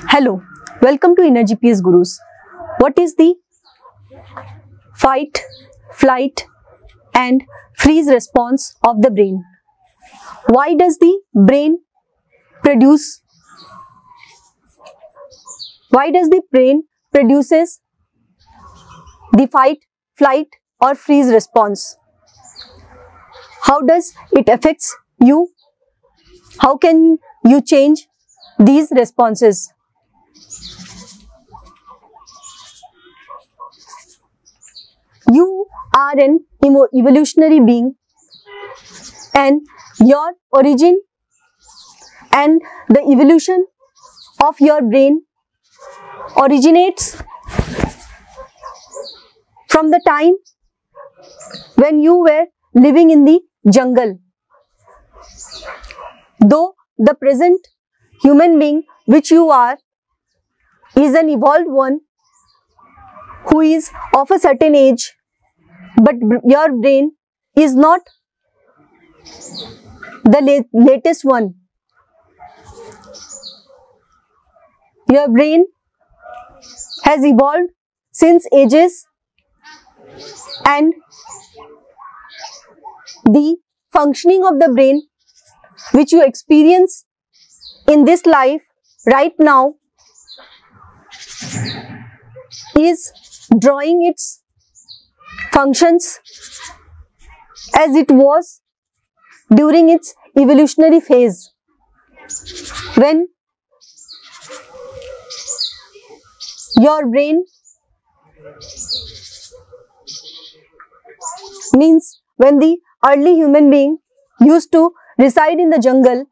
Hello, welcome to Inner GPS Gurus. What is the fight, flight and freeze response of the brain? Why does the brain produces the fight, flight or freeze response? How does it affects you? How can you change these responses? You are an evolutionary being, and your origin and the evolution of your brain originates from the time when you were living in the jungle. Though the present human being which you are is an evolved one who is of a certain age, but your brain is not the latest one. Your brain has evolved since ages, and the functioning of the brain which you experience in this life right now is drawing its functions as it was during its evolutionary phase, when your brain means when the early human being used to reside in the jungle,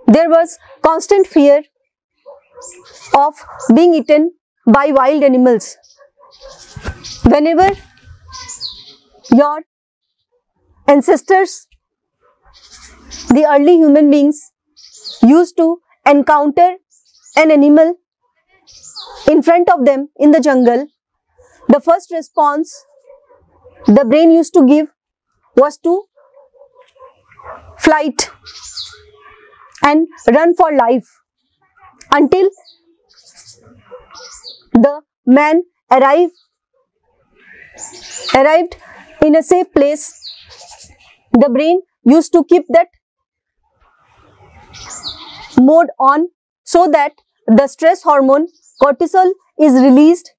there was constant fear of being eaten by wild animals. Whenever your ancestors, the early human beings, used to encounter an animal in front of them in the jungle, the first response the brain used to give was to flight and run for life until the man arrived in a safe place. The brain used to keep that mode on so that the stress hormone cortisol is released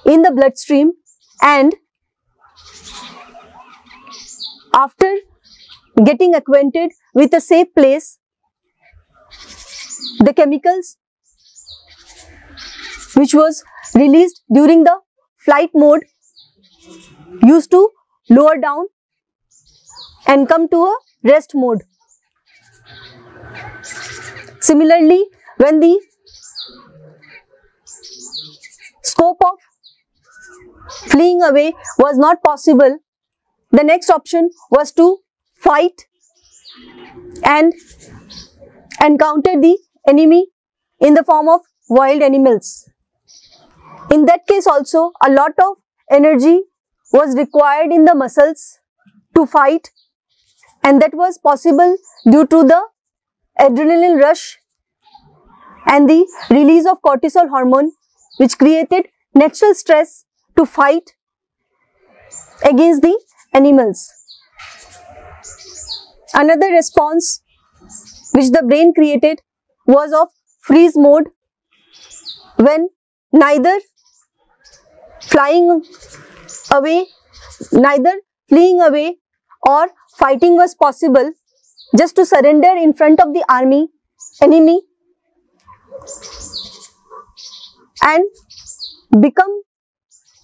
in the bloodstream, and after getting acquainted with a safe place, the chemicals which was released during the flight mode used to lower down and come to a rest mode. Similarly, when the scope of fleeing away was not possible, the next option was to fight and encounter the enemy in the form of wild animals. In that case also, a lot of energy was required in the muscles to fight, and that was possible due to the adrenaline rush and the release of cortisol hormone, which created natural stress to fight against the animals. Another response which the brain created was of freeze mode, when neither fleeing away or fighting was possible, just to surrender in front of the enemy and become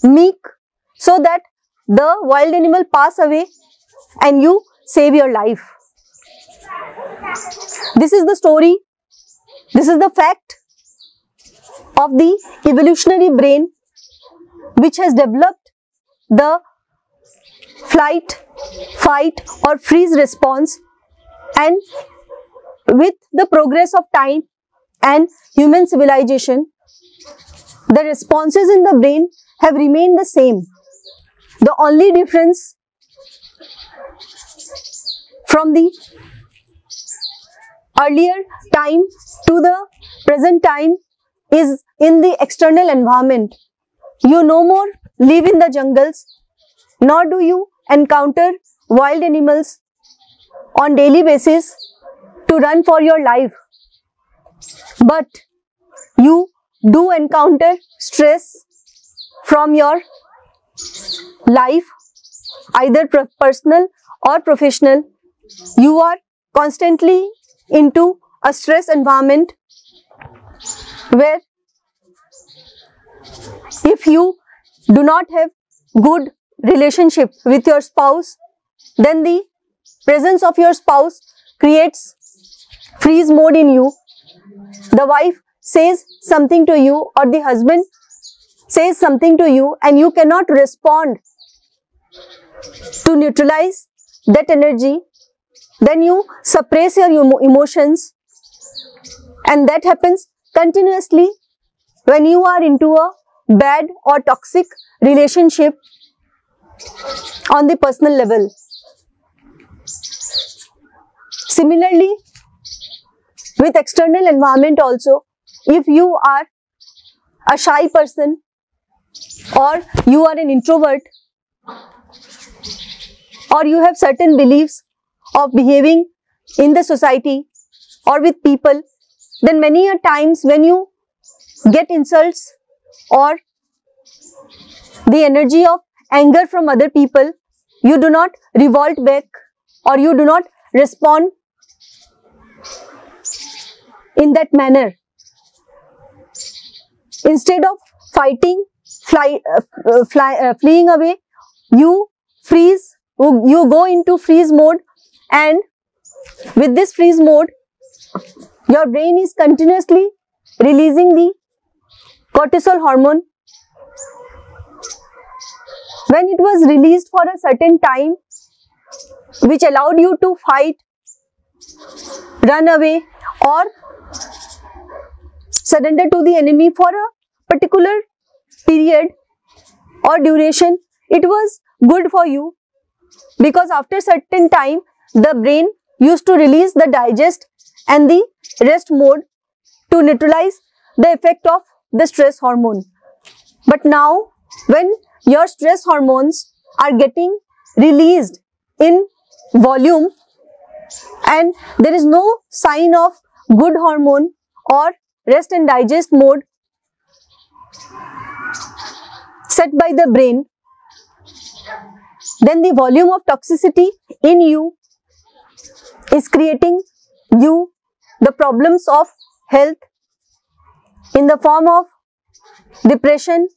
meek so that the wild animal pass away and you save your life. This is the story, this is the fact of the evolutionary brain which has developed the flight, fight or freeze response, and with the progress of time and human civilization, the responses in the brain have remained the same. The only difference from the earlier time to the present time is in the external environment. You no more live in the jungles, nor do you encounter wild animals on daily basis to run for your life. But you do encounter stress from your life, either personal or professional. You are constantly into a stress environment where if you do not have good relationship with your spouse, then the presence of your spouse creates freeze mode in you. The wife says something to you or the husband says something to you and you cannot respond to neutralize that energy. Then you suppress your emotions, and that happens continuously when you are into a bad or toxic relationship on the personal level. Similarly, with external environment also, if you are a shy person or you are an introvert or you have certain beliefs of behaving in the society or with people, then many a times when you get insults or the energy of anger from other people, you do not revolt back or you do not respond in that manner. Instead of fighting, fleeing away, you freeze, you go into freeze mode, and with this freeze mode, your brain is continuously releasing the cortisol hormone. When it was released for a certain time, which allowed you to fight, run away or surrender to the enemy for a particular period or duration, it was good for you, because after certain time the brain used to release the digest and the rest mode to neutralize the effect of the stress hormone. But now when your stress hormones are getting released in volume and there is no sign of good hormone or rest and digest mode set by the brain, then the volume of toxicity in you is creating you the problems of health in the form of depression,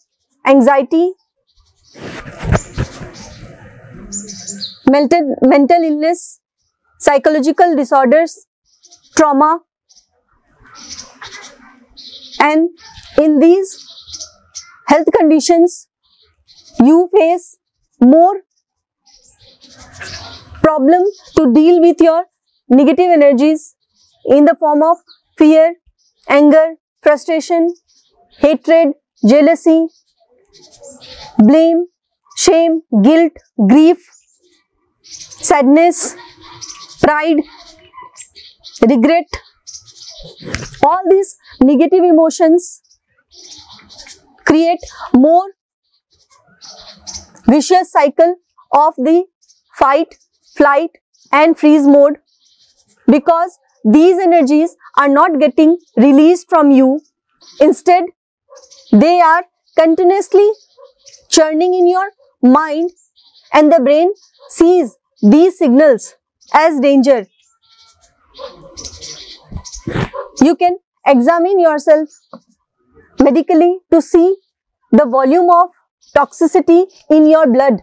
anxiety, mental illness, psychological disorders, trauma. And in these health conditions, you face more problem to deal with your negative energies in the form of fear, anger, frustration, hatred, jealousy, blame, shame, guilt, grief, sadness, pride, regret. All these negative emotions create more vicious cycle of the fight, flight and freeze mode, because these energies are not getting released from you. Instead, they are continuously churning in your mind and the brain sees these signals as danger. You can examine yourself medically to see the volume of toxicity in your blood.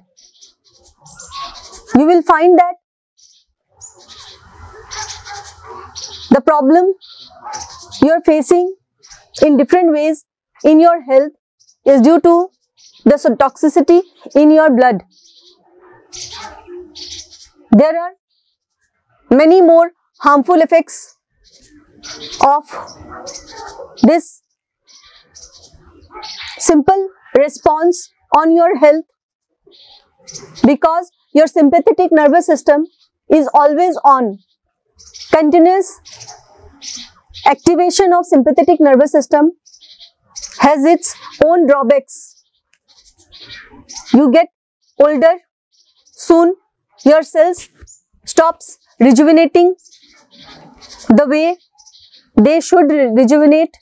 You will find that the problem you are facing in different ways in your health is due to the toxicity in your blood. There are many more harmful effects of this simple response on your health, because your sympathetic nervous system is always on. Continuous activation of sympathetic nervous system has its own drawbacks. You get older, soon your cells stops rejuvenating the way they should rejuvenate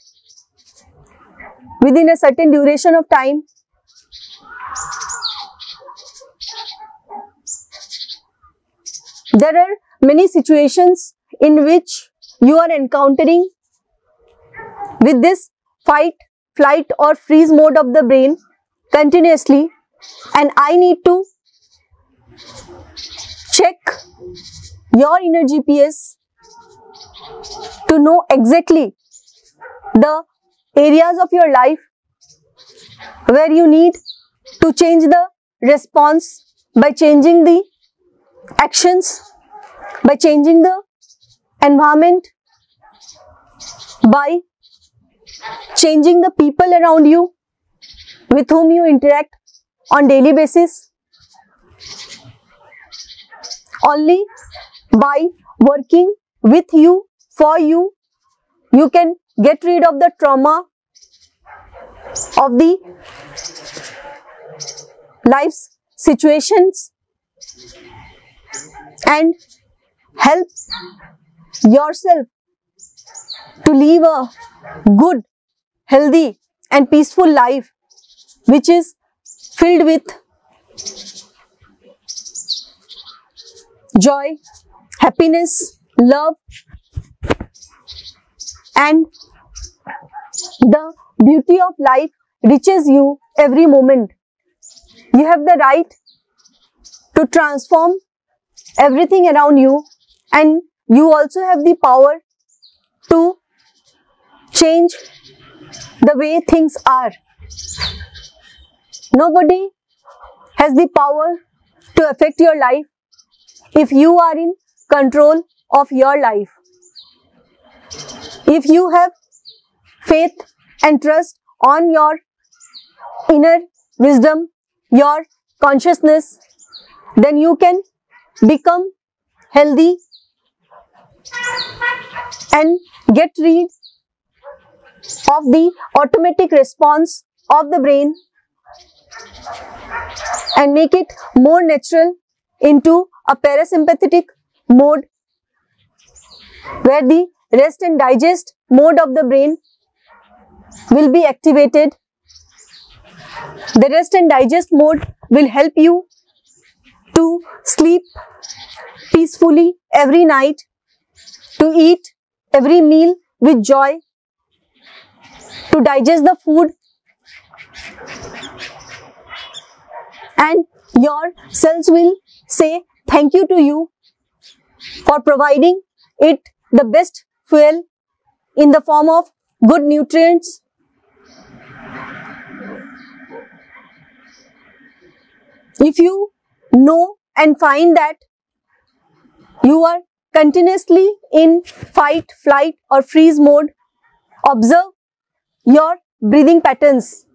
within a certain duration of time. There are many situations in which you are encountering with this fight, flight or freeze mode of the brain continuously, and I need to check your inner GPS to know exactly the areas of your life where you need to change the response by changing the actions, by changing the environment, by changing the people around you with whom you interact on daily basis. Only by working with you, for you, you can get rid of the trauma of the life's situations and help yourself to live a good, healthy and peaceful life which is filled with joy, happiness, love and the beauty of life reaches you every moment. You have the right to transform everything around you, and you also have the power to change the way things are. Nobody has the power to affect your life if you are in control of your life. If you have faith and trust on your inner wisdom, your consciousness, then you can become healthy and get rid of the automatic response of the brain and make it more natural into a parasympathetic mode where the rest and digest mode of the brain will be activated. The rest and digest mode will help you to sleep peacefully every night, to eat every meal with joy, to digest the food, and your cells will say thank you to you for providing it the best fuel in the form of good nutrients. If you know and find that you are continuously in fight, flight or freeze mode, observe your breathing patterns.